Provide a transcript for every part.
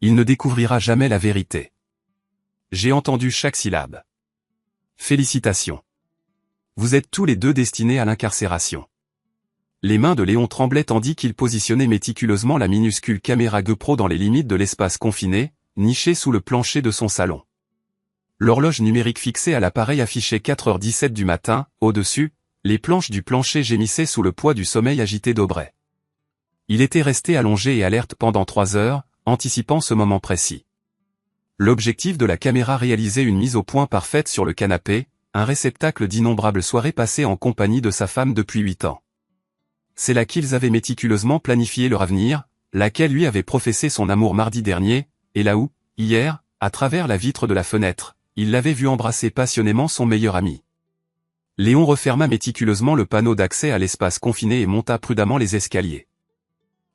Il ne découvrira jamais la vérité. J'ai entendu chaque syllabe. Félicitations. Vous êtes tous les deux destinés à l'incarcération. Les mains de Léon tremblaient tandis qu'il positionnait méticuleusement la minuscule caméra GoPro dans les limites de l'espace confiné, niché sous le plancher de son salon. L'horloge numérique fixée à l'appareil affichait 4h17 du matin, au-dessus, les planches du plancher gémissaient sous le poids du sommeil agité d'Aubrey. Il était resté allongé et alerte pendant 3 heures, anticipant ce moment précis. L'objectif de la caméra réalisait une mise au point parfaite sur le canapé, un réceptacle d'innombrables soirées passées en compagnie de sa femme depuis 8 ans. C'est là qu'ils avaient méticuleusement planifié leur avenir, laquelle lui avait professé son amour mardi dernier, et là où, hier, à travers la vitre de la fenêtre, il l'avait vu embrasser passionnément son meilleur ami. Léon referma méticuleusement le panneau d'accès à l'espace confiné et monta prudemment les escaliers.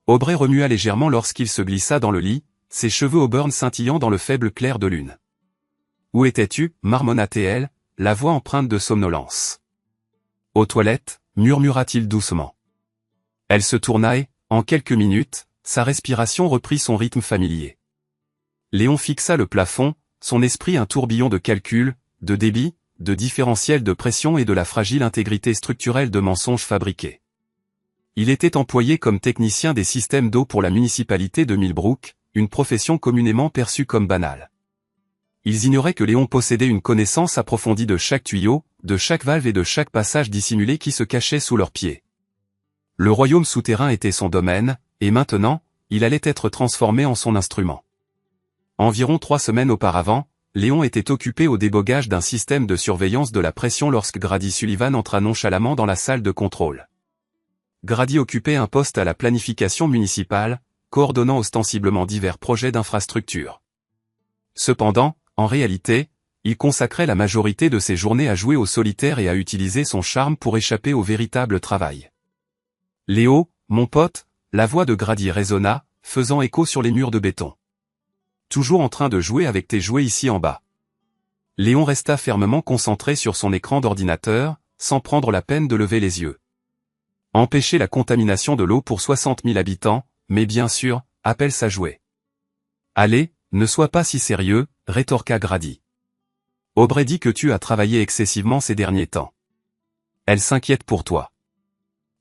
Aubrey remua légèrement lorsqu'il se glissa dans le lit, ses cheveux auburn scintillant dans le faible clair de lune. « Où étais-tu » marmonna-t-elle, la voix empreinte de somnolence. « Aux toilettes » murmura-t-il doucement. Elle se tourna et, en quelques minutes, sa respiration reprit son rythme familier. Léon fixa le plafond, son esprit un tourbillon de calculs, de débit, de différentiel de pression et de la fragile intégrité structurelle de mensonges fabriqués. Il était employé comme technicien des systèmes d'eau pour la municipalité de Millbrook, une profession communément perçue comme banale. Ils ignoraient que Léon possédait une connaissance approfondie de chaque tuyau, de chaque valve et de chaque passage dissimulé qui se cachait sous leurs pieds. Le royaume souterrain était son domaine, et maintenant, il allait être transformé en son instrument. Environ 3 semaines auparavant, Léon était occupé au débogage d'un système de surveillance de la pression lorsque Grady Sullivan entra nonchalamment dans la salle de contrôle. Grady occupait un poste à la planification municipale, coordonnant ostensiblement divers projets d'infrastructure. Cependant, en réalité, il consacrait la majorité de ses journées à jouer au solitaire et à utiliser son charme pour échapper au véritable travail. « Léo, mon pote », la voix de Grady résonna, faisant écho sur les murs de béton. « Toujours en train de jouer avec tes jouets ici en bas. » Léon resta fermement concentré sur son écran d'ordinateur, sans prendre la peine de lever les yeux. Empêcher la contamination de l'eau pour 60 000 habitants, mais bien sûr, appelle ça jouer. « Allez, ne sois pas si sérieux », rétorqua Grady. « Aubrey dit que tu as travaillé excessivement ces derniers temps. Elle s'inquiète pour toi. »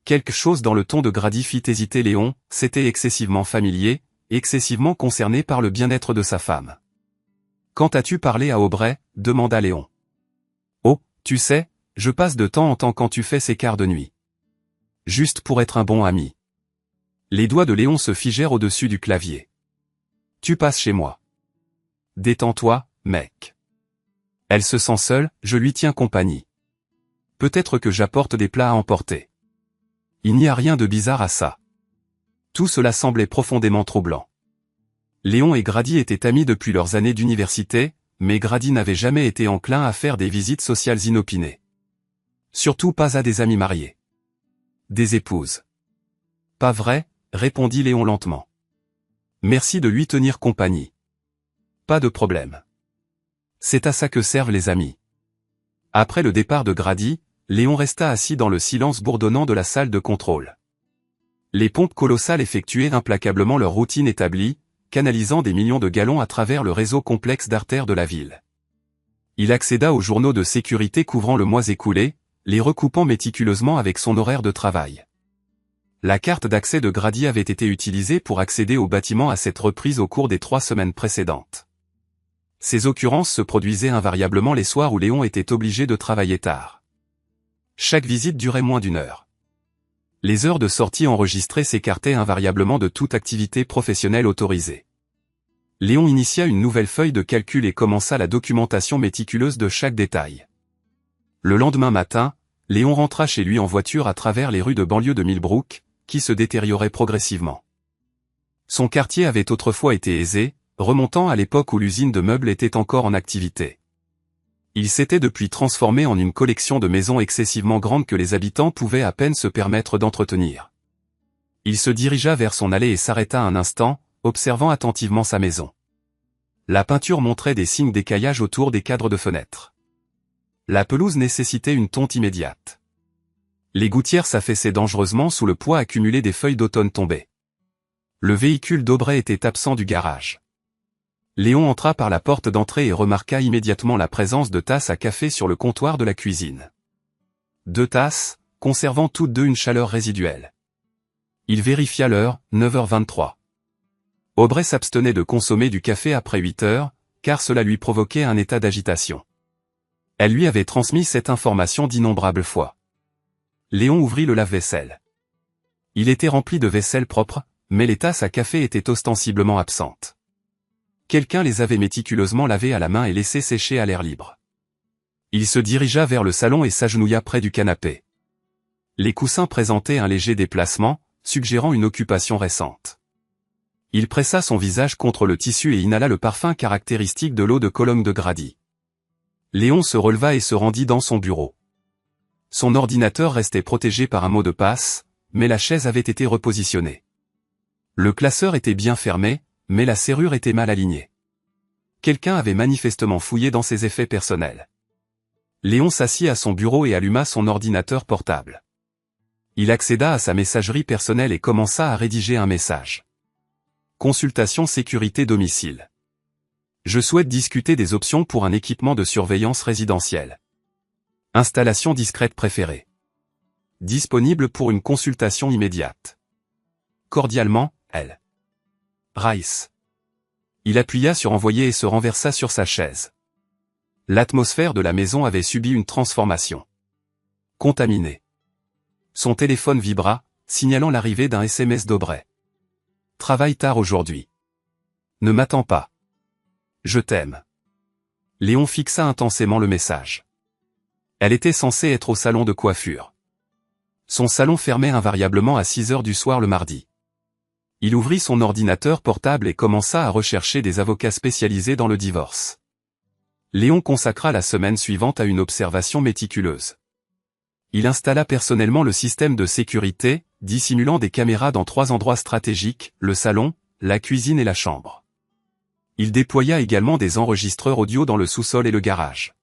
Quelque chose dans le ton de Grady fit hésiter Léon, c'était excessivement familier, excessivement concerné par le bien-être de sa femme. « Quand as-tu parlé à Aubrey » demanda Léon. « Oh, tu sais, je passe de temps en temps quand tu fais ces quarts de nuit. Juste pour être un bon ami. » Les doigts de Léon se figèrent au-dessus du clavier. « Tu passes chez moi. Détends-toi, mec. Elle se sent seule, je lui tiens compagnie. Peut-être que j'apporte des plats à emporter. » Il n'y a rien de bizarre à ça. Tout cela semblait profondément troublant. Léon et Grady étaient amis depuis leurs années d'université, mais Grady n'avait jamais été enclin à faire des visites sociales inopinées. Surtout pas à des amis mariés. Des épouses. « Pas vrai ?» répondit Léon lentement. « Merci de lui tenir compagnie. Pas de problème. C'est à ça que servent les amis. » Après le départ de Grady, Léon resta assis dans le silence bourdonnant de la salle de contrôle. Les pompes colossales effectuaient implacablement leur routine établie, canalisant des millions de gallons à travers le réseau complexe d'artères de la ville. Il accéda aux journaux de sécurité couvrant le mois écoulé, les recoupant méticuleusement avec son horaire de travail. La carte d'accès de Grady avait été utilisée pour accéder au bâtiment à cette reprise au cours des 3 semaines précédentes. Ces occurrences se produisaient invariablement les soirs où Léon était obligé de travailler tard. Chaque visite durait moins d'1 heure. Les heures de sortie enregistrées s'écartaient invariablement de toute activité professionnelle autorisée. Léon initia une nouvelle feuille de calcul et commença la documentation méticuleuse de chaque détail. Le lendemain matin, Léon rentra chez lui en voiture à travers les rues de banlieue de Millbrook, qui se détérioraient progressivement. Son quartier avait autrefois été aisé, remontant à l'époque où l'usine de meubles était encore en activité. Il s'était depuis transformé en une collection de maisons excessivement grandes que les habitants pouvaient à peine se permettre d'entretenir. Il se dirigea vers son allée et s'arrêta un instant, observant attentivement sa maison. La peinture montrait des signes d'écaillage autour des cadres de fenêtres. La pelouse nécessitait une tonte immédiate. Les gouttières s'affaissaient dangereusement sous le poids accumulé des feuilles d'automne tombées. Le véhicule d'Aubrey était absent du garage. Léon entra par la porte d'entrée et remarqua immédiatement la présence de tasses à café sur le comptoir de la cuisine. 2 tasses, conservant toutes deux une chaleur résiduelle. Il vérifia l'heure, 9h23. Aubrey s'abstenait de consommer du café après 8 heures, car cela lui provoquait un état d'agitation. Elle lui avait transmis cette information d'innombrables fois. Léon ouvrit le lave-vaisselle. Il était rempli de vaisselle propre, mais les tasses à café étaient ostensiblement absentes. Quelqu'un les avait méticuleusement lavées à la main et laissées sécher à l'air libre. Il se dirigea vers le salon et s'agenouilla près du canapé. Les coussins présentaient un léger déplacement, suggérant une occupation récente. Il pressa son visage contre le tissu et inhala le parfum caractéristique de l'eau de Cologne de Grady. Léon se releva et se rendit dans son bureau. Son ordinateur restait protégé par un mot de passe, mais la chaise avait été repositionnée. Le classeur était bien fermé, mais la serrure était mal alignée. Quelqu'un avait manifestement fouillé dans ses effets personnels. Léon s'assit à son bureau et alluma son ordinateur portable. Il accéda à sa messagerie personnelle et commença à rédiger un message. Consultation sécurité domicile. Je souhaite discuter des options pour un équipement de surveillance résidentielle. Installation discrète préférée. Disponible pour une consultation immédiate. Cordialement, L. Rice. Il appuya sur envoyer et se renversa sur sa chaise. L'atmosphère de la maison avait subi une transformation. Contaminée. Son téléphone vibra, signalant l'arrivée d'un SMS d'Aubrey. Travaille tard aujourd'hui. Ne m'attends pas. Je t'aime. Léon fixa intensément le message. Elle était censée être au salon de coiffure. Son salon fermait invariablement à 6 heures du soir le mardi. Il ouvrit son ordinateur portable et commença à rechercher des avocats spécialisés dans le divorce. Léon consacra la semaine suivante à une observation méticuleuse. Il installa personnellement le système de sécurité, dissimulant des caméras dans 3 endroits stratégiques, le salon, la cuisine et la chambre. Il déploya également des enregistreurs audio dans le sous-sol et le garage.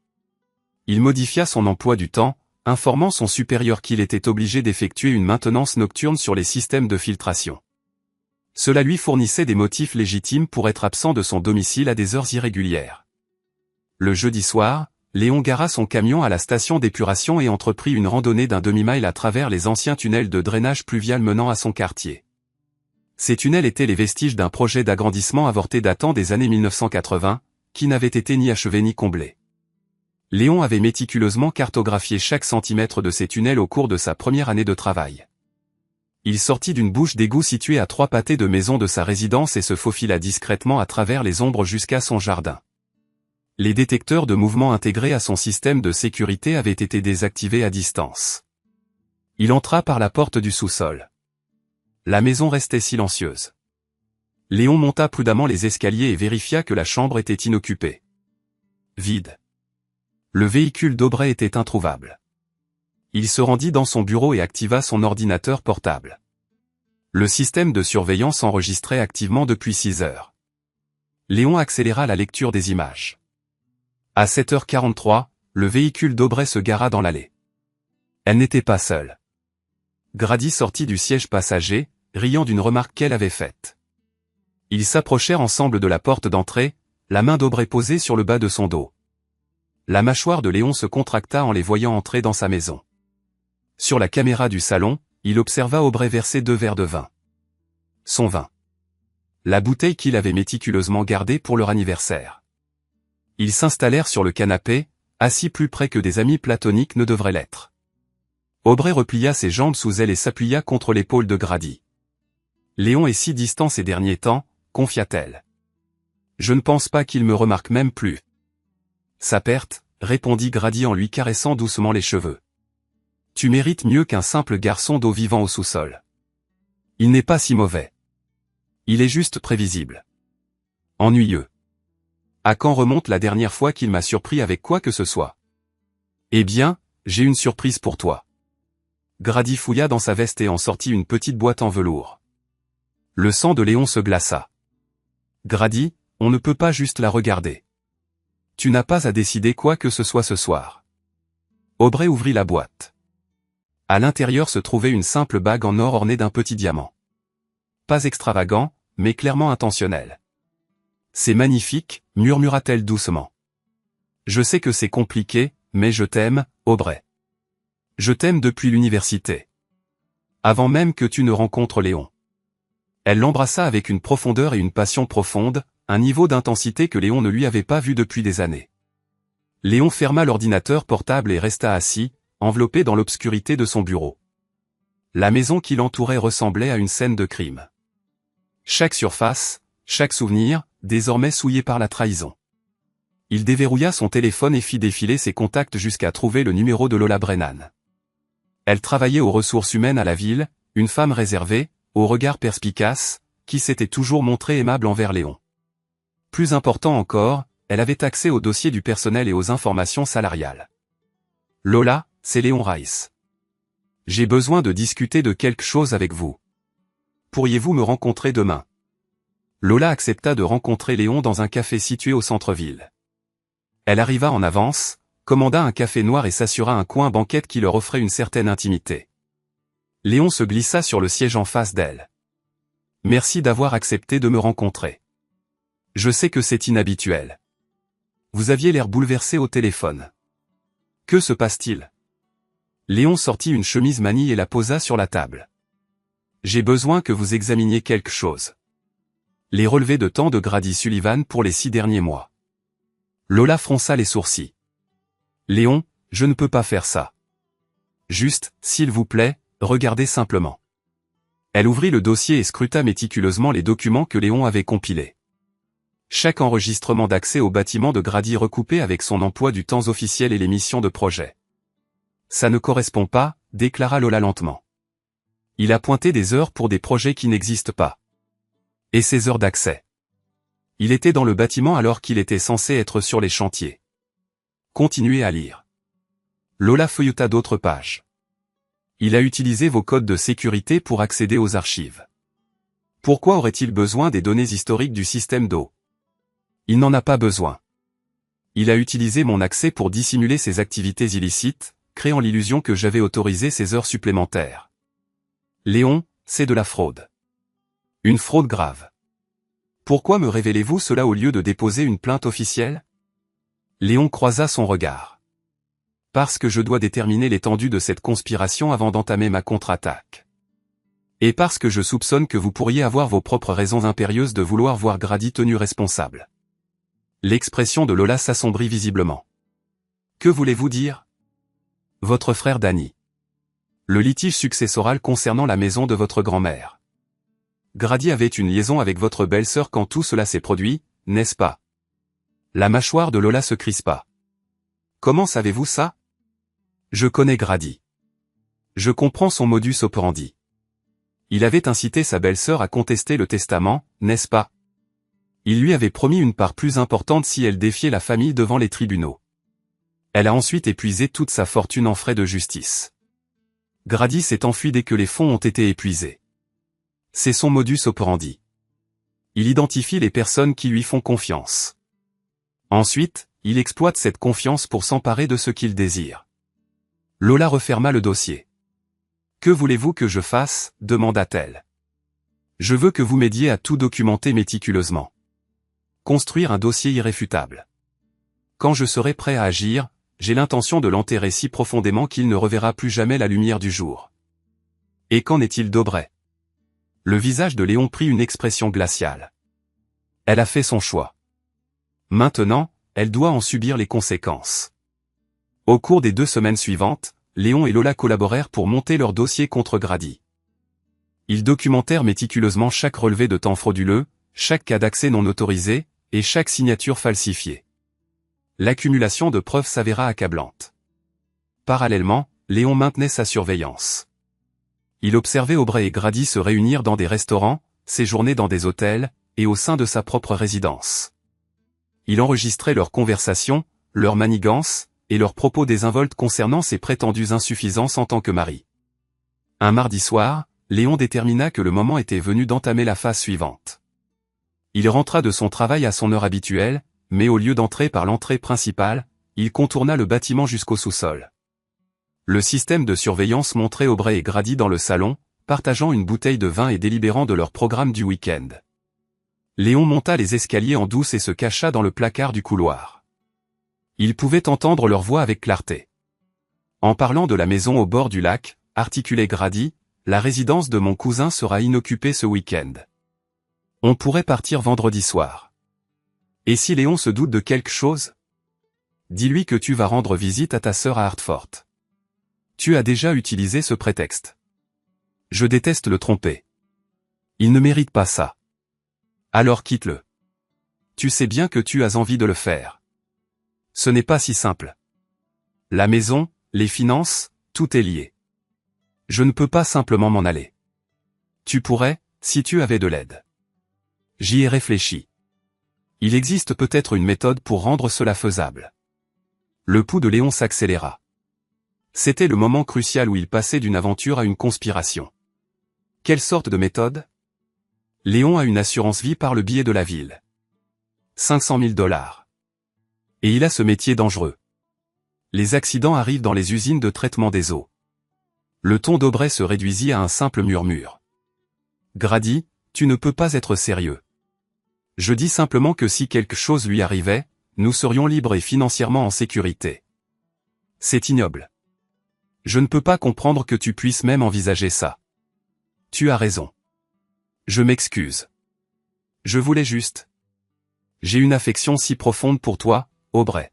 Il modifia son emploi du temps, informant son supérieur qu'il était obligé d'effectuer une maintenance nocturne sur les systèmes de filtration. Cela lui fournissait des motifs légitimes pour être absent de son domicile à des heures irrégulières. Le jeudi soir, Léon gara son camion à la station d'épuration et entreprit une randonnée d'un demi-mile à travers les anciens tunnels de drainage pluvial menant à son quartier. Ces tunnels étaient les vestiges d'un projet d'agrandissement avorté datant des années 1980, qui n'avait été ni achevé ni comblé. Léon avait méticuleusement cartographié chaque centimètre de ces tunnels au cours de sa première année de travail. Il sortit d'une bouche d'égout située à 3 pâtés de maison de sa résidence et se faufila discrètement à travers les ombres jusqu'à son jardin. Les détecteurs de mouvement intégrés à son système de sécurité avaient été désactivés à distance. Il entra par la porte du sous-sol. La maison restait silencieuse. Léon monta prudemment les escaliers et vérifia que la chambre était inoccupée. Vide. Le véhicule d'Aubrey était introuvable. Il se rendit dans son bureau et activa son ordinateur portable. Le système de surveillance enregistrait activement depuis 6 heures. Léon accéléra la lecture des images. À 7h43, le véhicule d'Aubrey se gara dans l'allée. Elle n'était pas seule. Grady sortit du siège passager, riant d'une remarque qu'elle avait faite. Ils s'approchèrent ensemble de la porte d'entrée, la main d'Aubrey posée sur le bas de son dos. La mâchoire de Léon se contracta en les voyant entrer dans sa maison. Sur la caméra du salon, il observa Aubrey verser 2 verres de vin. Son vin. La bouteille qu'il avait méticuleusement gardée pour leur anniversaire. Ils s'installèrent sur le canapé, assis plus près que des amis platoniques ne devraient l'être. Aubrey replia ses jambes sous elle et s'appuya contre l'épaule de Grady. Léon est si distant ces derniers temps, confia-t-elle. Je ne pense pas qu'il me remarque même plus. Sa perte, répondit Grady en lui caressant doucement les cheveux. Tu mérites mieux qu'un simple garçon d'eau vivant au sous-sol. Il n'est pas si mauvais. Il est juste prévisible. Ennuyeux. À quand remonte la dernière fois qu'il m'a surpris avec quoi que ce soit? Eh bien, j'ai une surprise pour toi. Grady fouilla dans sa veste et en sortit une petite boîte en velours. Le sang de Léon se glaça. Grady, on ne peut pas juste la regarder. Tu n'as pas à décider quoi que ce soit ce soir. Aubrey ouvrit la boîte. À l'intérieur se trouvait une simple bague en or ornée d'un petit diamant. Pas extravagant, mais clairement intentionnel. C'est magnifique, murmura-t-elle doucement. Je sais que c'est compliqué, mais je t'aime, Aubrey. Je t'aime depuis l'université. Avant même que tu ne rencontres Léon. Elle l'embrassa avec une profondeur et une passion profonde, un niveau d'intensité que Léon ne lui avait pas vu depuis des années. Léon ferma l'ordinateur portable et resta assis, enveloppé dans l'obscurité de son bureau. La maison qui l'entourait ressemblait à une scène de crime. Chaque surface, chaque souvenir, désormais souillé par la trahison. Il déverrouilla son téléphone et fit défiler ses contacts jusqu'à trouver le numéro de Lola Brennan. Elle travaillait aux ressources humaines à la ville, une femme réservée, au regard perspicace, qui s'était toujours montrée aimable envers Léon. Plus important encore, elle avait accès aux dossiers du personnel et aux informations salariales. Lola, c'est Léon Rice. J'ai besoin de discuter de quelque chose avec vous. Pourriez-vous me rencontrer demain? Lola accepta de rencontrer Léon dans un café situé au centre-ville. Elle arriva en avance, commanda un café noir et s'assura un coin banquette qui leur offrait une certaine intimité. Léon se glissa sur le siège en face d'elle. Merci d'avoir accepté de me rencontrer. Je sais que c'est inhabituel. Vous aviez l'air bouleversé au téléphone. Que se passe-t-il? Léon sortit une chemise manille et la posa sur la table. J'ai besoin que vous examiniez quelque chose. Les relevés de temps de Grady Sullivan pour les 6 derniers mois. Lola fronça les sourcils. Léon, je ne peux pas faire ça. Juste, s'il vous plaît, regardez simplement. Elle ouvrit le dossier et scruta méticuleusement les documents que Léon avait compilés. Chaque enregistrement d'accès au bâtiment de Grady recoupé avec son emploi du temps officiel et les missions de projet. Ça ne correspond pas, déclara Lola lentement. Il a pointé des heures pour des projets qui n'existent pas. Et ses heures d'accès. Il était dans le bâtiment alors qu'il était censé être sur les chantiers. Continuez à lire. Lola feuilleta d'autres pages. Il a utilisé vos codes de sécurité pour accéder aux archives. Pourquoi aurait-il besoin des données historiques du système d'eau? Il n'en a pas besoin. Il a utilisé mon accès pour dissimuler ses activités illicites, créant l'illusion que j'avais autorisé ses heures supplémentaires. Léon, c'est de la fraude. Une fraude grave. Pourquoi me révélez-vous cela au lieu de déposer une plainte officielle? Léon croisa son regard. Parce que je dois déterminer l'étendue de cette conspiration avant d'entamer ma contre-attaque. Et parce que je soupçonne que vous pourriez avoir vos propres raisons impérieuses de vouloir voir Grady tenu responsable. L'expression de Lola s'assombrit visiblement. Que voulez-vous dire? Votre frère Danny. Le litige successoral concernant la maison de votre grand-mère. Grady avait une liaison avec votre belle-sœur quand tout cela s'est produit, n'est-ce pas? La mâchoire de Lola se crispa. Comment savez-vous ça? Je connais Grady. Je comprends son modus operandi. Il avait incité sa belle-sœur à contester le testament, n'est-ce pas? Il lui avait promis une part plus importante si elle défiait la famille devant les tribunaux. Elle a ensuite épuisé toute sa fortune en frais de justice. Grady s'est enfui dès que les fonds ont été épuisés. C'est son modus operandi. Il identifie les personnes qui lui font confiance. Ensuite, il exploite cette confiance pour s'emparer de ce qu'il désire. Lola referma le dossier. Que voulez-vous que je fasse? Demanda-t-elle. Je veux que vous m'aidiez à tout documenter méticuleusement. Construire un dossier irréfutable. Quand je serai prêt à agir, j'ai l'intention de l'enterrer si profondément qu'il ne reverra plus jamais la lumière du jour. Et qu'en est-il d'Aubrey? Le visage de Léon prit une expression glaciale. Elle a fait son choix. Maintenant, elle doit en subir les conséquences. Au cours des 2 semaines suivantes, Léon et Lola collaborèrent pour monter leur dossier contre Grady. Ils documentèrent méticuleusement chaque relevé de temps frauduleux, chaque cas d'accès non autorisé, et chaque signature falsifiée. L'accumulation de preuves s'avéra accablante. Parallèlement, Léon maintenait sa surveillance. Il observait Aubrey et Grady se réunir dans des restaurants, séjourner dans des hôtels, et au sein de sa propre résidence. Il enregistrait leurs conversations, leurs manigances, et leurs propos désinvoltes concernant ses prétendues insuffisances en tant que mari. Un mardi soir, Léon détermina que le moment était venu d'entamer la phase suivante. Il rentra de son travail à son heure habituelle, mais au lieu d'entrer par l'entrée principale, il contourna le bâtiment jusqu'au sous-sol. Le système de surveillance montrait Aubrey et Grady dans le salon, partageant une bouteille de vin et délibérant de leur programme du week-end. Léon monta les escaliers en douce et se cacha dans le placard du couloir. Il pouvait entendre leur voix avec clarté. En parlant de la maison au bord du lac, articulait Grady, la résidence de mon cousin sera inoccupée ce week-end. On pourrait partir vendredi soir. Et si Léon se doute de quelque chose? Dis-lui que tu vas rendre visite à ta sœur à Hartford. Tu as déjà utilisé ce prétexte. Je déteste le tromper. Il ne mérite pas ça. Alors quitte-le. Tu sais bien que tu as envie de le faire. Ce n'est pas si simple. La maison, les finances, tout est lié. Je ne peux pas simplement m'en aller. Tu pourrais, si tu avais de l'aide. J'y ai réfléchi. Il existe peut-être une méthode pour rendre cela faisable. Le pouls de Léon s'accéléra. C'était le moment crucial où il passait d'une aventure à une conspiration. Quelle sorte de méthode? Léon a une assurance vie par le biais de la ville. 500 000 $. Et il a ce métier dangereux. Les accidents arrivent dans les usines de traitement des eaux. Le ton d'Aubrey se réduisit à un simple murmure. Grady, tu ne peux pas être sérieux. Je dis simplement que si quelque chose lui arrivait, nous serions libres et financièrement en sécurité. C'est ignoble. Je ne peux pas comprendre que tu puisses même envisager ça. Tu as raison. Je m'excuse. Je voulais juste. J'ai une affection si profonde pour toi, Aubrey.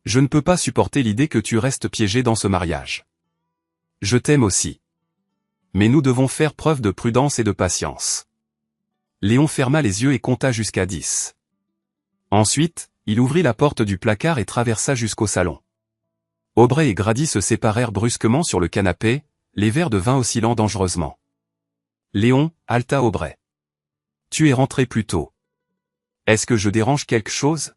Je ne peux pas supporter l'idée que tu restes piégé dans ce mariage. Je t'aime aussi. Mais nous devons faire preuve de prudence et de patience. Léon ferma les yeux et compta jusqu'à 10. Ensuite, il ouvrit la porte du placard et traversa jusqu'au salon. Aubrey et Grady se séparèrent brusquement sur le canapé, les verres de vin oscillant dangereusement. Léon, haleta Aubrey. Tu es rentré plus tôt. Est-ce que je dérange quelque chose?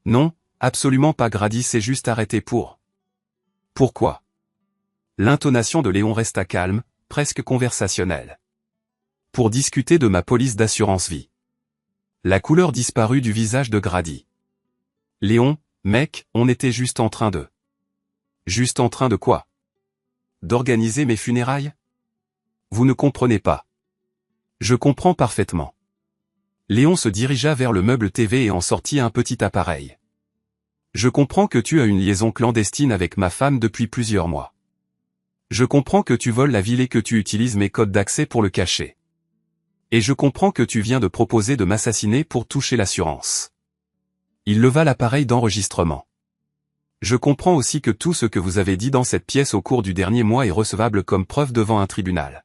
Non, absolument pas. Grady s'est juste arrêté pour. Pourquoi? L'intonation de Léon resta calme, presque conversationnelle. Pour discuter de ma police d'assurance vie. La couleur disparut du visage de Grady. Léon, mec, on était juste en train de... Juste en train de quoi? D'organiser mes funérailles? Vous ne comprenez pas. Je comprends parfaitement. Léon se dirigea vers le meuble TV et en sortit un petit appareil. Je comprends que tu as une liaison clandestine avec ma femme depuis plusieurs mois. Je comprends que tu voles la ville et que tu utilises mes codes d'accès pour le cacher. Et je comprends que tu viens de proposer de m'assassiner pour toucher l'assurance. Il leva l'appareil d'enregistrement. Je comprends aussi que tout ce que vous avez dit dans cette pièce au cours du dernier mois est recevable comme preuve devant un tribunal.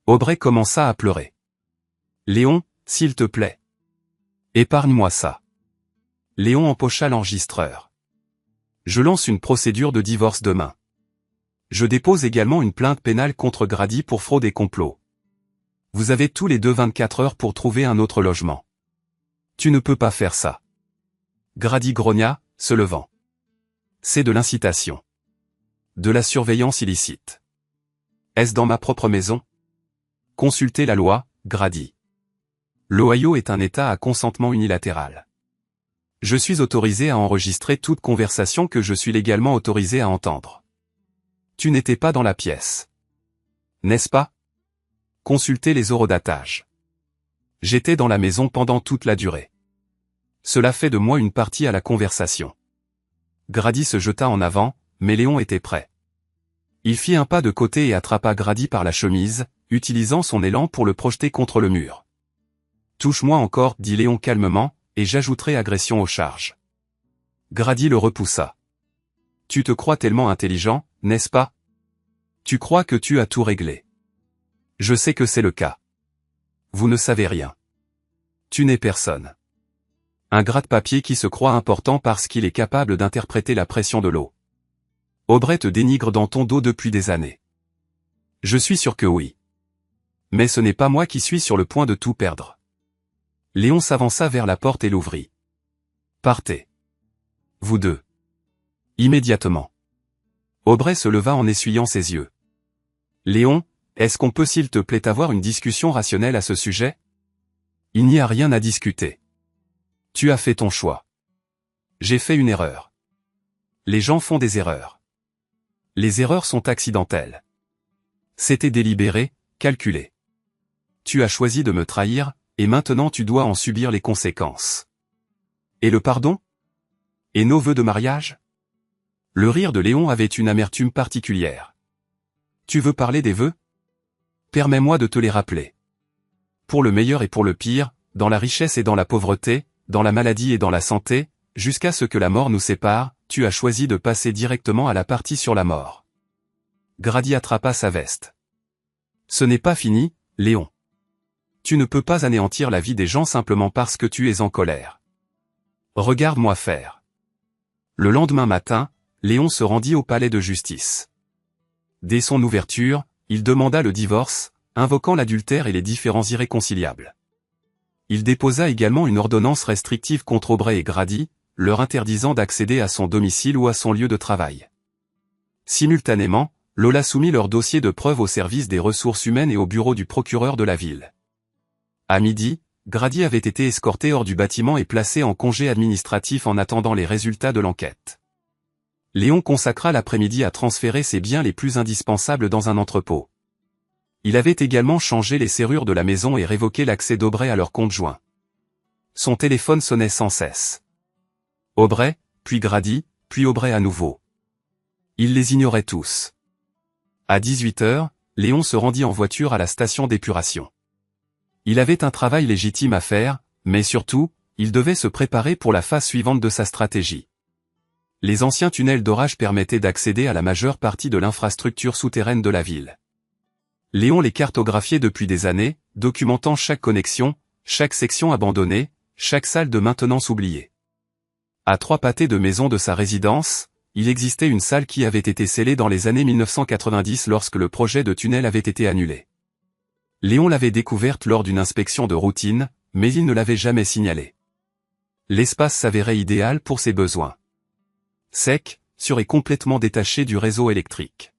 Aubrey commença à pleurer. Léon, s'il te plaît. Épargne-moi ça. Léon empocha l'enregistreur. Je lance une procédure de divorce demain. Je dépose également une plainte pénale contre Grady pour fraude et complot. Vous avez tous les deux 24 heures pour trouver un autre logement. Tu ne peux pas faire ça. Grady grogna, se levant. C'est de l'incitation. De la surveillance illicite. Est-ce dans ma propre maison? Consultez la loi, Grady. L'Ohio est un État à consentement unilatéral. Je suis autorisé à enregistrer toute conversation que je suis légalement autorisé à entendre. Tu n'étais pas dans la pièce. N'est-ce pas? Consultez les horodatages. J'étais dans la maison pendant toute la durée. Cela fait de moi une partie à la conversation. Grady se jeta en avant, mais Léon était prêt. Il fit un pas de côté et attrapa Grady par la chemise, utilisant son élan pour le projeter contre le mur. Touche-moi encore, dit Léon calmement, et j'ajouterai agression aux charges. Grady le repoussa. Tu te crois tellement intelligent, n'est-ce pas? Tu crois que tu as tout réglé. Je sais que c'est le cas. Vous ne savez rien. Tu n'es personne. Un gratte-papier qui se croit important parce qu'il est capable d'interpréter la pression de l'eau. Aubrey te dénigre dans ton dos depuis des années. Je suis sûr que oui. Mais ce n'est pas moi qui suis sur le point de tout perdre. Léon s'avança vers la porte et l'ouvrit. Partez. Vous deux. Immédiatement. Aubrey se leva en essuyant ses yeux. Léon, est-ce qu'on peut s'il te plaît avoir une discussion rationnelle à ce sujet? Il n'y a rien à discuter. Tu as fait ton choix. J'ai fait une erreur. Les gens font des erreurs. Les erreurs sont accidentelles. C'était délibéré, calculé. Tu as choisi de me trahir, et maintenant tu dois en subir les conséquences. Et le pardon? Et nos vœux de mariage? Le rire de Léon avait une amertume particulière. Tu veux parler des vœux? Permets-moi de te les rappeler. Pour le meilleur et pour le pire, dans la richesse et dans la pauvreté, dans la maladie et dans la santé, jusqu'à ce que la mort nous sépare, tu as choisi de passer directement à la partie sur la mort. Grady attrapa sa veste. Ce n'est pas fini, Léon. Tu ne peux pas anéantir la vie des gens simplement parce que tu es en colère. Regarde-moi faire. Le lendemain matin, Léon se rendit au palais de justice. Dès son ouverture, il demanda le divorce, invoquant l'adultère et les différends irréconciliables. Il déposa également une ordonnance restrictive contre Aubrey et Grady, leur interdisant d'accéder à son domicile ou à son lieu de travail. Simultanément, Lola soumit leur dossier de preuve au service des ressources humaines et au bureau du procureur de la ville. À midi, Grady avait été escorté hors du bâtiment et placé en congé administratif en attendant les résultats de l'enquête. Léon consacra l'après-midi à transférer ses biens les plus indispensables dans un entrepôt. Il avait également changé les serrures de la maison et révoqué l'accès d'Aubrey à leur compte joint. Son téléphone sonnait sans cesse. Aubrey, puis Grady, puis Aubrey à nouveau. Il les ignorait tous. À 18h, Léon se rendit en voiture à la station d'épuration. Il avait un travail légitime à faire, mais surtout, il devait se préparer pour la phase suivante de sa stratégie. Les anciens tunnels d'orage permettaient d'accéder à la majeure partie de l'infrastructure souterraine de la ville. Léon les cartographiait depuis des années, documentant chaque connexion, chaque section abandonnée, chaque salle de maintenance oubliée. À 3 pâtés de maison de sa résidence, il existait une salle qui avait été scellée dans les années 1990 lorsque le projet de tunnel avait été annulé. Léon l'avait découverte lors d'une inspection de routine, mais il ne l'avait jamais signalée. L'espace s'avérait idéal pour ses besoins. Sec, sûr et complètement détaché du réseau électrique.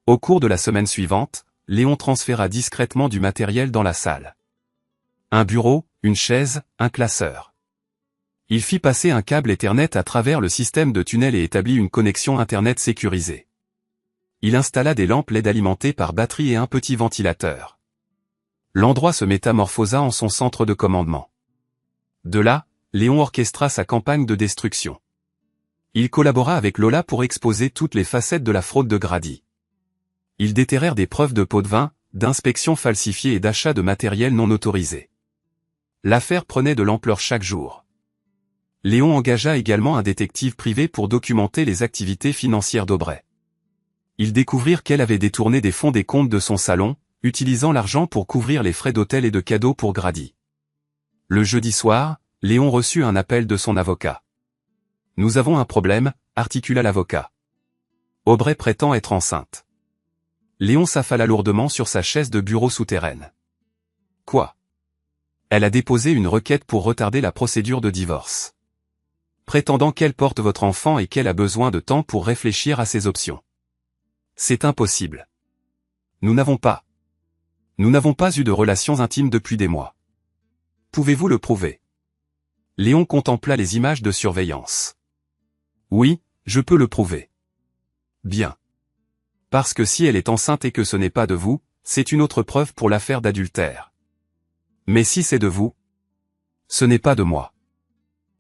Au cours de la semaine suivante, Léon transféra discrètement du matériel dans la salle. Un bureau, une chaise, un classeur. Il fit passer un câble Ethernet à travers le système de tunnel et établit une connexion Internet sécurisée. Il installa des lampes LED alimentées par batterie et un petit ventilateur. L'endroit se métamorphosa en son centre de commandement. De là, Léon orchestra sa campagne de destruction. Il collabora avec Lola pour exposer toutes les facettes de la fraude de Grady. Ils déterrèrent des preuves de pots de vin, d'inspections falsifiées et d'achat de matériel non autorisé. L'affaire prenait de l'ampleur chaque jour. Léon engagea également un détective privé pour documenter les activités financières d'Aubrey. Ils découvrirent qu'elle avait détourné des fonds des comptes de son salon, utilisant l'argent pour couvrir les frais d'hôtel et de cadeaux pour Grady. Le jeudi soir, Léon reçut un appel de son avocat. « Nous avons un problème », articula l'avocat. Aubrey prétend être enceinte. Léon s'affala lourdement sur sa chaise de bureau souterraine. « Quoi ? Elle a déposé une requête pour retarder la procédure de divorce. Prétendant qu'elle porte votre enfant et qu'elle a besoin de temps pour réfléchir à ses options. C'est impossible. Nous n'avons pas eu de relations intimes depuis des mois. Pouvez-vous le prouver ? » Léon contempla les images de surveillance. Oui, je peux le prouver. Bien. Parce que si elle est enceinte et que ce n'est pas de vous, c'est une autre preuve pour l'affaire d'adultère. Mais si c'est de vous, ce n'est pas de moi.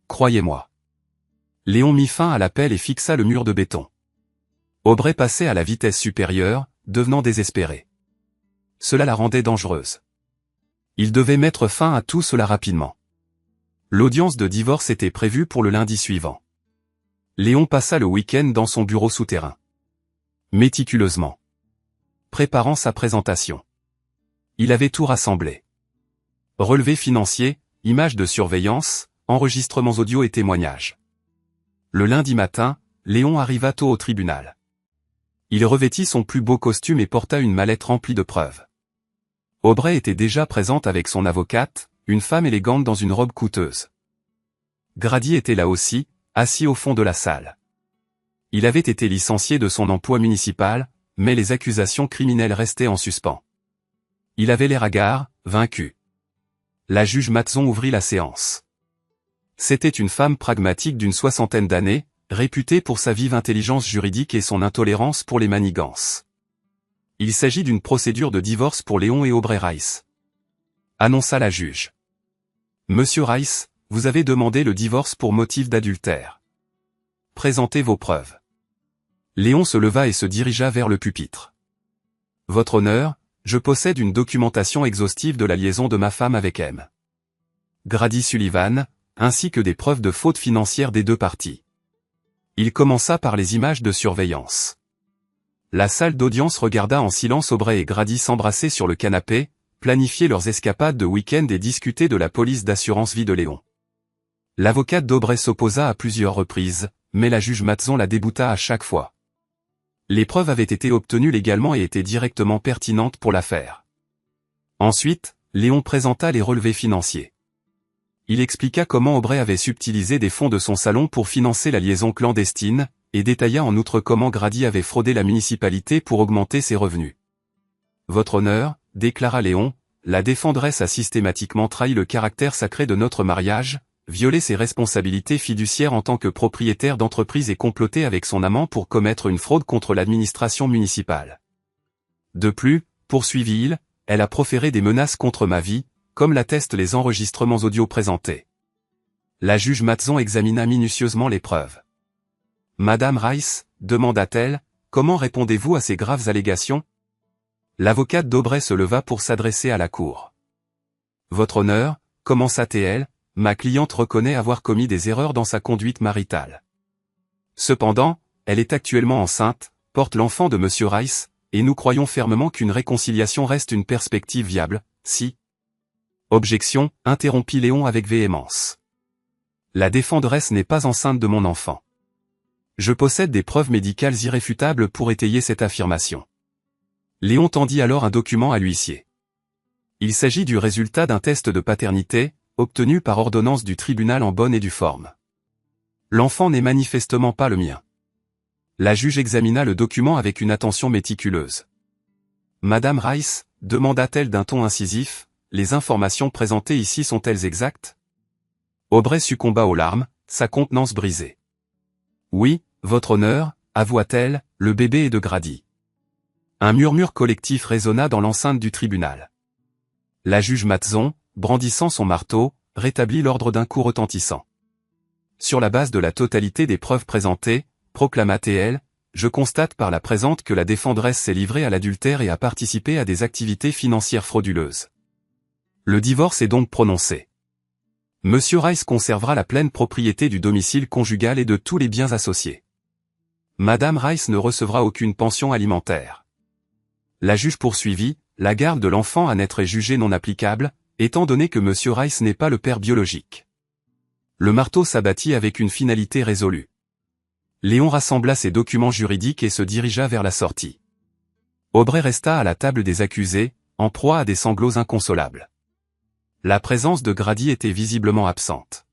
Croyez-moi. Léon mit fin à l'appel et fixa le mur de béton. Aubrey passait à la vitesse supérieure, devenant désespérée. Cela la rendait dangereuse. Il devait mettre fin à tout cela rapidement. L'audience de divorce était prévue pour le lundi suivant. Léon passa le week-end dans son bureau souterrain. Méticuleusement. Préparant sa présentation. Il avait tout rassemblé. Relevés financiers, images de surveillance, enregistrements audio et témoignages. Le lundi matin, Léon arriva tôt au tribunal. Il revêtit son plus beau costume et porta une mallette remplie de preuves. Aubrey était déjà présente avec son avocate, une femme élégante dans une robe coûteuse. Grady était là aussi, assis au fond de la salle. Il avait été licencié de son emploi municipal, mais les accusations criminelles restaient en suspens. Il avait l'air hagard, vaincu. La juge Matzon ouvrit la séance. C'était une femme pragmatique d'une 60aine d'années, réputée pour sa vive intelligence juridique et son intolérance pour les manigances. Il s'agit d'une procédure de divorce pour Léon et Aubrey Rice. annonça la juge. Monsieur Rice, vous avez demandé le divorce pour motif d'adultère. Présentez vos preuves. Léon se leva et se dirigea vers le pupitre. Votre honneur, je possède une documentation exhaustive de la liaison de ma femme avec M. Grady Sullivan, ainsi que des preuves de faute financière des deux parties. Il commença par les images de surveillance. La salle d'audience regarda en silence Aubray et Grady s'embrasser sur le canapé, planifier leurs escapades de week-end et discuter de la police d'assurance vie de Léon. L'avocate d'Aubray s'opposa à plusieurs reprises, mais la juge Matzon la débouta à chaque fois. Les preuves avaient été obtenues légalement et étaient directement pertinentes pour l'affaire. Ensuite, Léon présenta les relevés financiers. Il expliqua comment Aubray avait subtilisé des fonds de son salon pour financer la liaison clandestine, et détailla en outre comment Grady avait fraudé la municipalité pour augmenter ses revenus. Votre honneur, déclara Léon, la défendresse a systématiquement trahi le caractère sacré de notre mariage, violé ses responsabilités fiduciaires en tant que propriétaire d'entreprise et comploté avec son amant pour commettre une fraude contre l'administration municipale. De plus, poursuivit-il, elle a proféré des menaces contre ma vie, comme l'attestent les enregistrements audio présentés. La juge Matzon examina minutieusement les preuves. Madame Rice, demanda-t-elle, comment répondez-vous à ces graves allégations? L'avocate d'Aubray se leva pour s'adresser à la cour. Votre honneur, commença-t-elle, ma cliente reconnaît avoir commis des erreurs dans sa conduite maritale. Cependant, elle est actuellement enceinte, porte l'enfant de Monsieur Rice, et nous croyons fermement qu'une réconciliation reste une perspective viable, si... Objection, interrompit Léon avec véhémence. La défendresse n'est pas enceinte de mon enfant. Je possède des preuves médicales irréfutables pour étayer cette affirmation. Léon tendit alors un document à l'huissier. Il s'agit du résultat d'un test de paternité, obtenu par ordonnance du tribunal en bonne et due forme. L'enfant n'est manifestement pas le mien. La juge examina le document avec une attention méticuleuse. Madame Rice, demanda-t-elle d'un ton incisif, les informations présentées ici sont-elles exactes? Aubray succomba aux larmes, sa contenance brisée. Oui, votre honneur, avoua-t-elle, le bébé est de Grady. Un murmure collectif résonna dans l'enceinte du tribunal. La juge Matzon, brandissant son marteau, rétablit l'ordre d'un coup retentissant. Sur la base de la totalité des preuves présentées, proclama-t-elle, je constate par la présente que la défendresse s'est livrée à l'adultère et a participé à des activités financières frauduleuses. Le divorce est donc prononcé. Monsieur Rice conservera la pleine propriété du domicile conjugal et de tous les biens associés. Madame Rice ne recevra aucune pension alimentaire. La juge poursuivit, la garde de l'enfant à naître est jugée non applicable, étant donné que Monsieur Rice n'est pas le père biologique. Le marteau s'abattit avec une finalité résolue. Léon rassembla ses documents juridiques et se dirigea vers la sortie. Aubray resta à la table des accusés, en proie à des sanglots inconsolables. La présence de Grady était visiblement absente.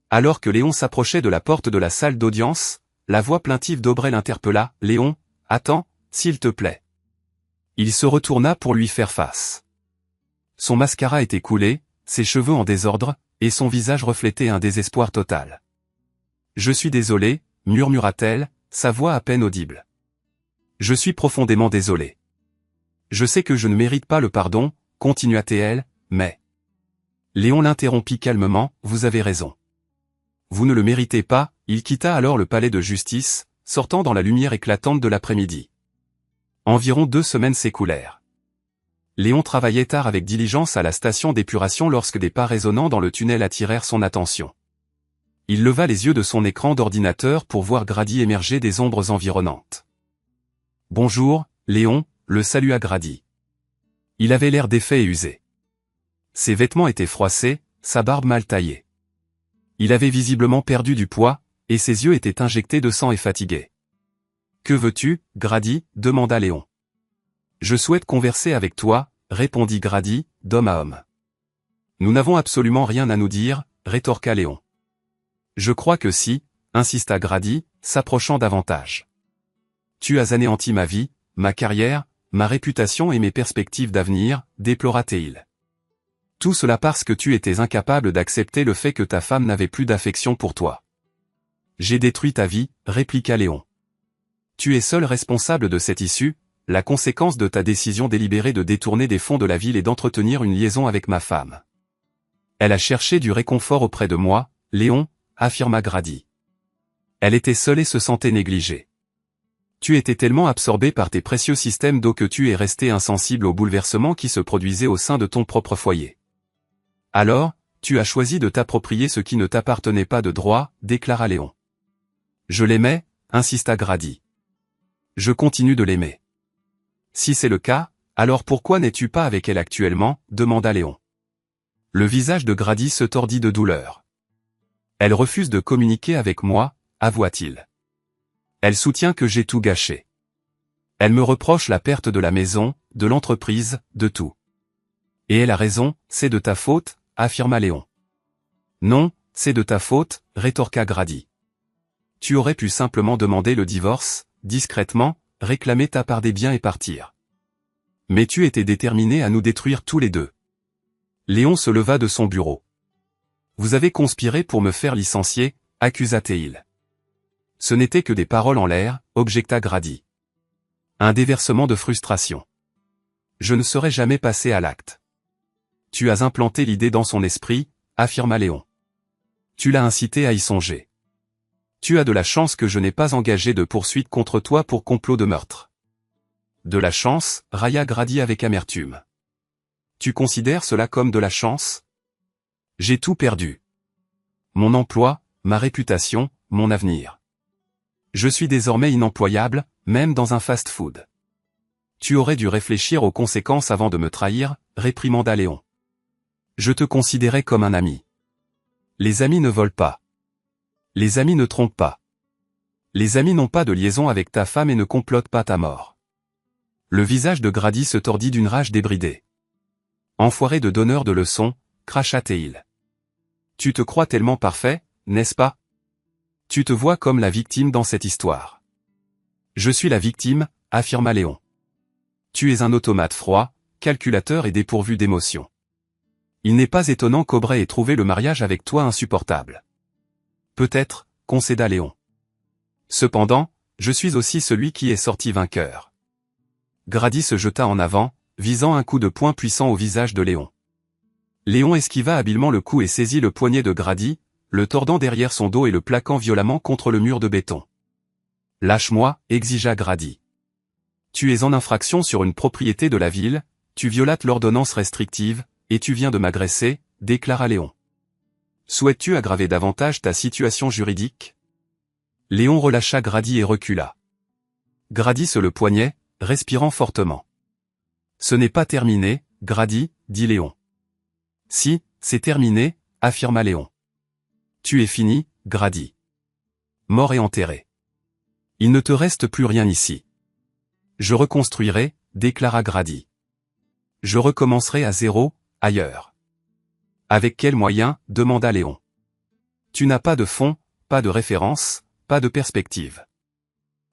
Alors que Léon s'approchait de la porte de la salle d'audience, la voix plaintive d'Aubray l'interpella, « Léon, attends, s'il te plaît. » Il se retourna pour lui faire face. Son mascara était coulé, ses cheveux en désordre, et son visage reflétait un désespoir total. « Je suis désolé, murmura-t-elle, sa voix à peine audible. « Je suis profondément désolé. Je sais que je ne mérite pas le pardon, continua-t-elle, mais... » Léon l'interrompit calmement, « Vous avez raison. Vous ne le méritez pas. » Il quitta alors le palais de justice, sortant dans la lumière éclatante de l'après-midi. Environ 2 semaines s'écoulèrent. Léon travaillait tard avec diligence à la station d'épuration lorsque des pas résonnants dans le tunnel attirèrent son attention. Il leva les yeux de son écran d'ordinateur pour voir Grady émerger des ombres environnantes. « Bonjour, Léon », le salua Grady. Il avait l'air défait et usé. Ses vêtements étaient froissés, sa barbe mal taillée. Il avait visiblement perdu du poids, et ses yeux étaient injectés de sang et fatigués. « Que veux-tu, Grady » demanda Léon. « Je souhaite converser avec toi » répondit Grady, d'homme à homme. « Nous n'avons absolument rien à nous dire » rétorqua Léon. « Je crois que si » insista Grady, s'approchant davantage. « Tu as anéanti ma vie, ma carrière, ma réputation et mes perspectives d'avenir » déplora-t-il. « Tout cela parce que tu étais incapable d'accepter le fait que ta femme n'avait plus d'affection pour toi. »« J'ai détruit ta vie » répliqua Léon. « Tu es seul responsable de cette issue » la conséquence de ta décision délibérée de détourner des fonds de la ville et d'entretenir une liaison avec ma femme. Elle a cherché du réconfort auprès de moi, Léon, affirma Grady. Elle était seule et se sentait négligée. Tu étais tellement absorbé par tes précieux systèmes d'eau que tu es resté insensible aux bouleversements qui se produisaient au sein de ton propre foyer. Alors, tu as choisi de t'approprier ce qui ne t'appartenait pas de droit, déclara Léon. Je l'aimais, insista Grady. Je continue de l'aimer. Si c'est le cas, alors pourquoi n'es-tu pas avec elle actuellement, demanda Léon. Le visage de Grady se tordit de douleur. Elle refuse de communiquer avec moi, avoua-t-il. Elle soutient que j'ai tout gâché. Elle me reproche la perte de la maison, de l'entreprise, de tout. Et elle a raison, c'est de ta faute, affirma Léon. Non, c'est de ta faute, rétorqua Grady. Tu aurais pu simplement demander le divorce, discrètement, réclamer ta part des biens et partir. Mais tu étais déterminé à nous détruire tous les deux. Léon se leva de son bureau. Vous avez conspiré pour me faire licencier, accusa-t-il. Ce n'était que des paroles en l'air, objecta Grady. Un déversement de frustration. Je ne serais jamais passé à l'acte. Tu as implanté l'idée dans son esprit, affirma Léon. Tu l'as incité à y songer. Tu as de la chance que je n'ai pas engagé de poursuite contre toi pour complot de meurtre. De la chance, railla Grady avec amertume. Tu considères cela comme de la chance? J'ai tout perdu. Mon emploi, ma réputation, mon avenir. Je suis désormais inemployable, même dans un fast-food. Tu aurais dû réfléchir aux conséquences avant de me trahir, réprimanda Léon. Je te considérais comme un ami. Les amis ne volent pas. Les amis ne trompent pas. Les amis n'ont pas de liaison avec ta femme et ne complotent pas ta mort. Le visage de Grady se tordit d'une rage débridée. Enfoiré de donneur de leçons, cracha-t-il. Tu te crois tellement parfait, n'est-ce pas? Tu te vois comme la victime dans cette histoire. Je suis la victime, affirma Léon. Tu es un automate froid, calculateur et dépourvu d'émotion. Il n'est pas étonnant qu'Aubrey ait trouvé le mariage avec toi insupportable. Peut-être, concéda Léon. Cependant, je suis aussi celui qui est sorti vainqueur. Grady se jeta en avant, visant un coup de poing puissant au visage de Léon. Léon esquiva habilement le coup et saisit le poignet de Grady, le tordant derrière son dos et le plaquant violemment contre le mur de béton. Lâche-moi, exigea Grady. Tu es en infraction sur une propriété de la ville, tu violates l'ordonnance restrictive, et tu viens de m'agresser, déclara Léon. Souhaites-tu aggraver davantage ta situation juridique? Léon relâcha Grady et recula. Grady se le poignait, respirant fortement. Ce n'est pas terminé, Grady, dit Léon. Si, c'est terminé, affirma Léon. Tu es fini, Grady. Mort et enterré. Il ne te reste plus rien ici. Je reconstruirai, déclara Grady. Je recommencerai à zéro, ailleurs. Avec quels moyens, demanda Léon. Tu n'as pas de fond, pas de référence, pas de perspective.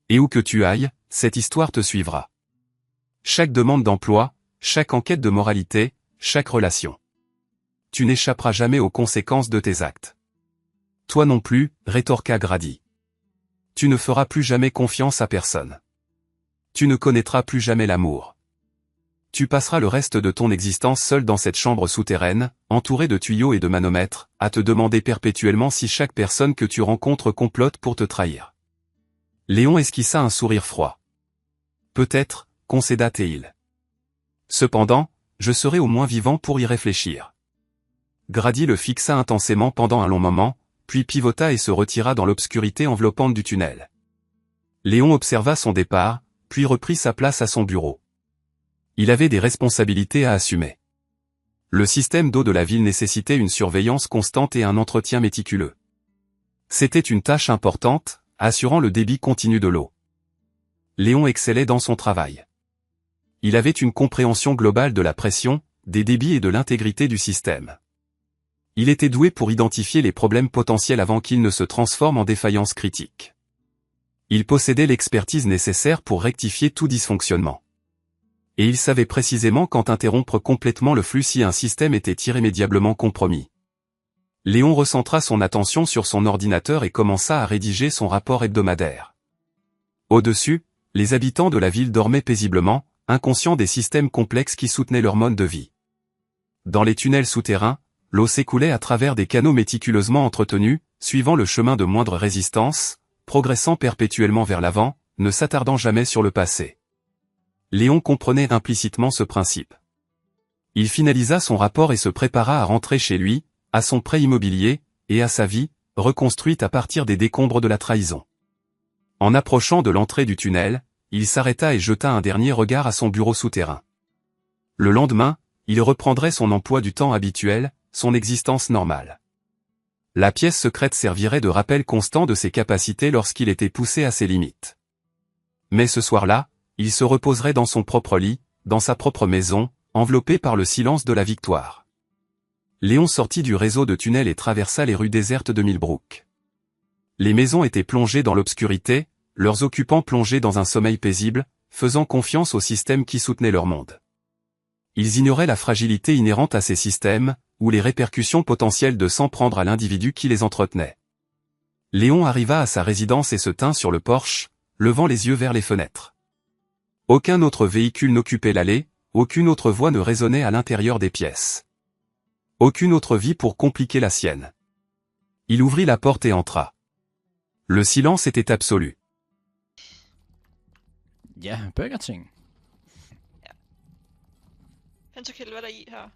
Et où que tu ailles, cette histoire te suivra. Chaque demande d'emploi, chaque enquête de moralité, chaque relation. Tu n'échapperas jamais aux conséquences de tes actes. Toi non plus, rétorqua Grady. Tu ne feras plus jamais confiance à personne. Tu ne connaîtras plus jamais l'amour. Tu passeras le reste de ton existence seul dans cette chambre souterraine, entouré de tuyaux et de manomètres, à te demander perpétuellement si chaque personne que tu rencontres complote pour te trahir. Léon esquissa un sourire froid. Peut-être, concéda-t-il. Cependant, je serai au moins vivant pour y réfléchir. Grady le fixa intensément pendant un long moment, puis pivota et se retira dans l'obscurité enveloppante du tunnel. Léon observa son départ, puis reprit sa place à son bureau. Il avait des responsabilités à assumer. Le système d'eau de la ville nécessitait une surveillance constante et un entretien méticuleux. C'était une tâche importante, assurant le débit continu de l'eau. Léon excellait dans son travail. Il avait une compréhension globale de la pression, des débits et de l'intégrité du système. Il était doué pour identifier les problèmes potentiels avant qu'ils ne se transforment en défaillance critique. Il possédait l'expertise nécessaire pour rectifier tout dysfonctionnement. Et il savait précisément quand interrompre complètement le flux si un système était irrémédiablement compromis. Léon recentra son attention sur son ordinateur et commença à rédiger son rapport hebdomadaire. Au-dessus, Les habitants de la ville dormaient paisiblement, inconscients des systèmes complexes qui soutenaient leur mode de vie. Dans les tunnels souterrains, l'eau s'écoulait à travers des canaux méticuleusement entretenus, suivant le chemin de moindre résistance, progressant perpétuellement vers l'avant, ne s'attardant jamais sur le passé. Léon comprenait implicitement ce principe. Il finalisa son rapport et se prépara à rentrer chez lui, à son prêt immobilier, et à sa vie, reconstruite à partir des décombres de la trahison. En approchant de l'entrée du tunnel, il s'arrêta et jeta un dernier regard à son bureau souterrain. Le lendemain, il reprendrait son emploi du temps habituel, son existence normale. La pièce secrète servirait de rappel constant de ses capacités lorsqu'il était poussé à ses limites. Mais ce soir-là, il se reposerait dans son propre lit, dans sa propre maison, enveloppé par le silence de la victoire. Léon sortit du réseau de tunnels et traversa les rues désertes de Millbrook. Les maisons étaient plongées dans l'obscurité, leurs occupants plongés dans un sommeil paisible, faisant confiance aux systèmes qui soutenaient leur monde. Ils ignoraient la fragilité inhérente à ces systèmes, ou les répercussions potentielles de s'en prendre à l'individu qui les entretenait. Léon arriva à sa résidence et se tint sur le porche, levant les yeux vers les fenêtres. Aucun autre véhicule n'occupait l'allée, aucune autre voix ne résonnait à l'intérieur des pièces. Aucune autre vie pour compliquer la sienne. Il ouvrit la porte et entra. Le silence était absolu. Ja, Burger Ting. Pentakill, hvad er der i her?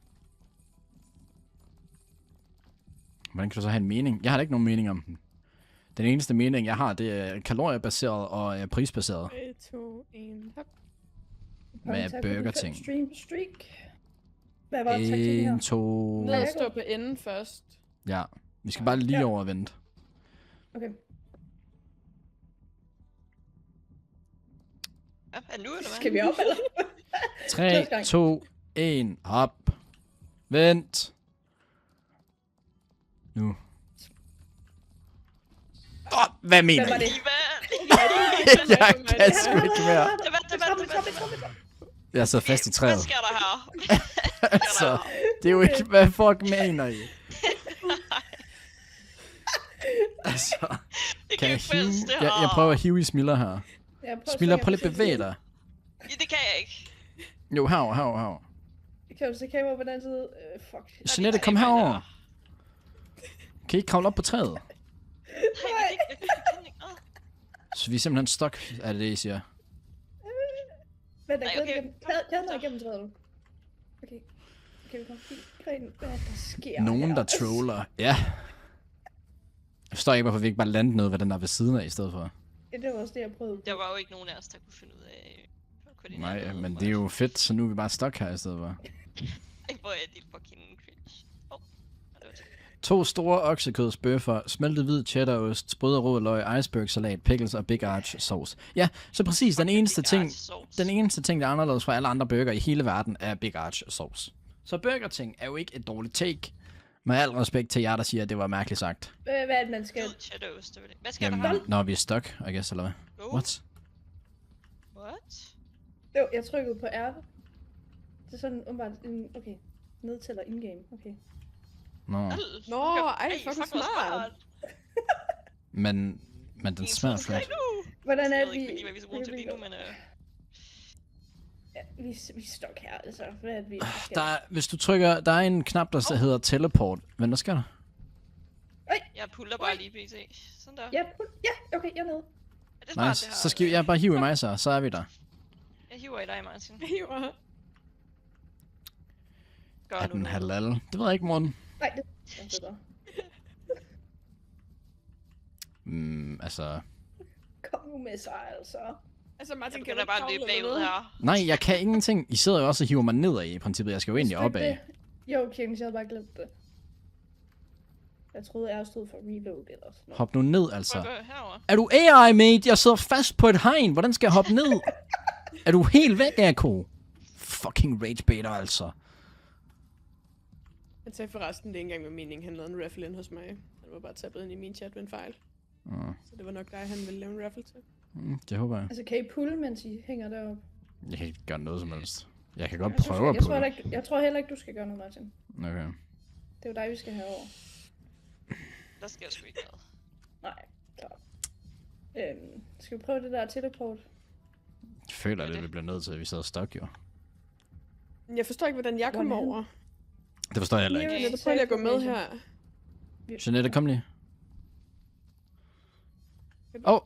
Hvordan kan du så have en mening? Jeg har da ikke nogen mening om den. Den eneste mening, jeg har, det er kaloriebaseret og er prisbaseret. 3, 2, 1, hop. Med Burger Ting. Stream streak. Hvad var taktikken her? 1, 2... Ned og stå på enden først. Ja, vi skal bare lige over og vente. Okay. Ja, er det nu, eller hvad? Skal vi op, eller? 3, 2, 1, hop. Vent. Nu. Hvad mener Hvad var I? det? Jeg kan sgu ikke mere. Jeg sidder fast i træet. Hvad sker der her? Altså, det er jo ikke, hvad fuck mener I? Altså, kan jeg hive? Jeg prøver at hive i Smiller her. Smiller, prøv lige at bevæge dig. Ja, det kan jeg ikke. Jo, herover. Kan du se kamera på den side? Fuck. Jeanette, kom herover. Kan I ikke kravle op på træet? Nej, jeg kan ikke. Så vi er simpelthen stok, er det I siger? Vent, Nej, okay. jeg ned igennem træet. Okay. Okay, vi kommer fint. Grenen, hvad der sker Nogen, her? der troller. Ja. Jeg forstår ikke, hvorfor vi ikke bare landede noget ved den der ved siden af i stedet for. Ja, det var også det, jeg prøvede. Der var jo ikke nogen af os, der kunne finde ud af at koordinere Nej, noget. men det er jo fedt, så nu er vi bare stok her i stedet for. Hvor er det fucking cringe. Det var det. 2 store oksekødsbøffer, smeltet hvid cheddarost, sprød og rød løg, icebergsalat, pickles og Big Arch sauce. Ja, så præcis den eneste ting, der er anderledes fra alle andre burger i hele verden, er Big Arch sauce. Så Burger Ting er jo ikke et dårligt take. Med al respekt til jer, der siger, at det var mærkeligt sagt. Hvad er det, man skal? Hvid cheddarost, det var det. Hvad sker der her? Jamen, når vi er stuck, I guess, eller hvad? Oh. What? What? Jo, jeg trykkede på R. Det er sådan umiddelbart en... Okay. Nedtæller in-game. Okay. Nå. Nå, ej, fucking smart. Men den smager flot. Hvordan er Jeg ved vi... ikke lige, hvad vi skal bruge til lige nu, men... Ja, vi er stok her, altså. Hvad er det, vi skal? Hvis du trykker, der er en knap, der hedder teleport. Men hvad sker der? Jeg puller bare lige pt. Sådan der. Ja, okay, jeg er nede. Er det smart, Nice. det her? Så skal jeg bare hive i mig så er vi der. Jeg hiver i dig, Martin. Hiver. Gør Er nu den noget. halal? Det ved jeg ikke, morgen. Nej, det er bedre. Altså... Kom nu med sig, altså. Altså, Jeg Martin, kan du begynder ikke bare at løbe kravle bagud eller her. Nej, jeg kan ingenting. I sidder jo også og hiver mig nedad i princippet. Jeg skal jo egentlig opad. Jo, okay, jeg havde bare glemt det. Jeg troede, jeg stod for reload eller sådan noget. Hop nu ned, Prøv altså. at gå herover. Er du AI, mate? Jeg sidder fast på et hegn. Hvordan skal jeg hoppe ned? Er du helt væk, Ako? Fucking ragebaiter, altså. Jeg sagde forresten, det er ikke engang med mening, han lavede en raffle ind hos mig. Han var bare tappet ind i min chat ved en fejl. Så det var nok dig, han ville lave en raffle til. Det håber jeg. Altså, kan I pulle, mens I hænger deroppe? Jeg kan ikke gøre noget som helst. Jeg kan godt Jeg prøve at tror, pulle. jeg tror heller ikke, du skal gøre noget, Martin. Okay. Det er jo dig, vi skal have over. Der sker sgu ikke noget. Nej, klart. Skal vi prøve det der teleport? føler lidt, vi bliver nødt til, at vi sidder stok, jo. Jeg forstår ikke, hvordan jeg kommer over. Det forstår jeg heller Jeg ikke. vil prøve lige at gå med her. Jeanette, kom lige. Åh,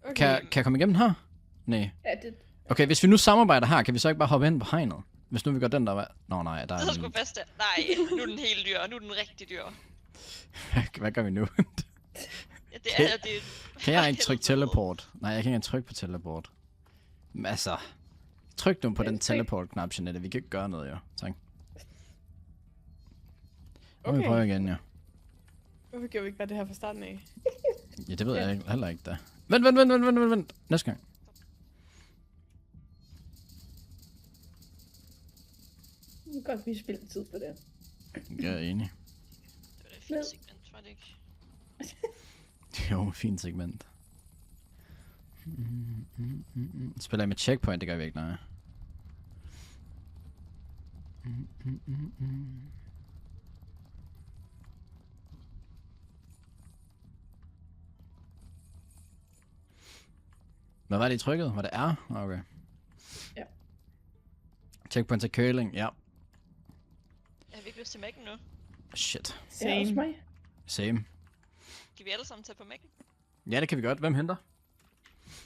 Okay. kan jeg komme igennem her? Nej. Ja, det... Okay, hvis vi nu samarbejder her, kan vi så ikke bare hoppe ind på hegnet? Hvis nu vi går den der vej. Nå nej, der Det er er sgu en... fast der. Nej, nu er den helt dyr, nu er den rigtig dyr. Hvad gør vi nu? Ja, det er det. Kan jeg ikke trykke teleport? Nej, jeg kan ikke engang trykke på teleport. Men altså... Tryk nu på den teleport-knap, Jeanette. Vi kan ikke gøre noget, jo. Tak. Nu må vi prøve igen, ja. Hvorfor gjorde vi ikke bare det her fra starten af? Ja, det ved jeg heller ikke, da. Vent. Næste gang. Nu kan vi spille tid på det. Jeg er enig. Det var da et fint segment, var det ikke? Jo, fint segment. Spiller jeg med checkpoint? Det gør vi ikke, nej. Hvad var det, I trykkede? Var det R? Okay. Ja. Checkpoint til curling, ja. Jeg har ikke lyst til Mac'en nu. Shit. Ja, også mig. Same. Kan vi alle sammen tage på Mac'en? Ja, det kan vi godt. Hvem henter?